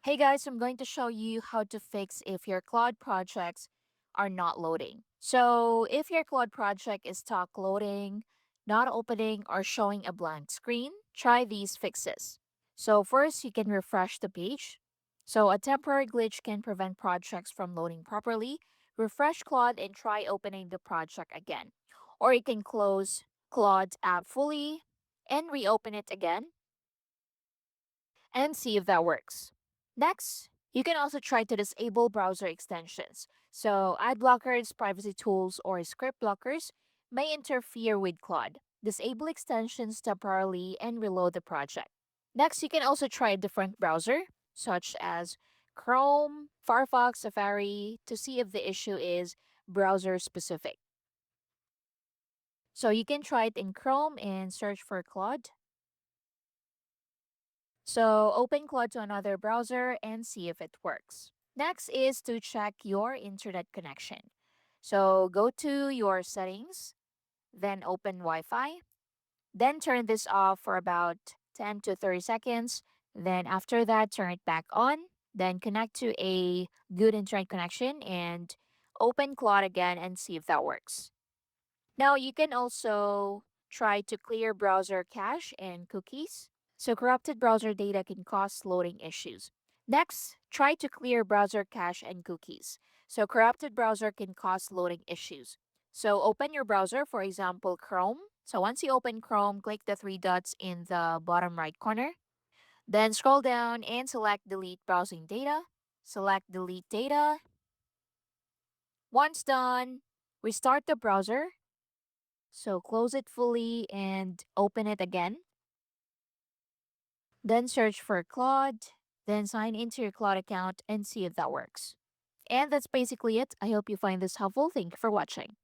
Hey guys, I'm going to show you how to fix if your Claude projects are not loading. So, if your Claude project is stuck loading, not opening, or showing a blank screen, try these fixes. So, first, you can refresh the page. So, a temporary glitch can prevent projects from loading properly. Refresh Claude and try opening the project again. Or you can close Claude app fully and reopen it again and see if that works. Next, you can also try to disable browser extensions. So, ad blockers, privacy tools, or script blockers may interfere with Claude. Disable extensions temporarily and reload the project. Next, you can also try a different browser, such as Chrome, Firefox, Safari, to see if the issue is browser specific. So, you can try it in Chrome and search for Claude. So open Claude to another browser and see if it works. Next is to check your internet connection. So go to your settings, then open Wi Fi, then turn this off for about 10 to 30 seconds. Then after that, turn it back on. Then connect to a good internet connection and open Claude again and see if that works. Now you can also try to clear browser cache and cookies. So corrupted browser data can cause loading issues. Next, try to clear browser cache and cookies. So corrupted browser can cause loading issues. So open your browser, for example, Chrome. So once you open Chrome, click the three dots in the bottom right corner. Then scroll down and select delete browsing data. Select delete data. Once done, restart the browser. So close it fully and open it again. Then search for Claude. Then sign into your Claude account and see if that works. And that's basically it. I hope you find this helpful. Thank you for watching.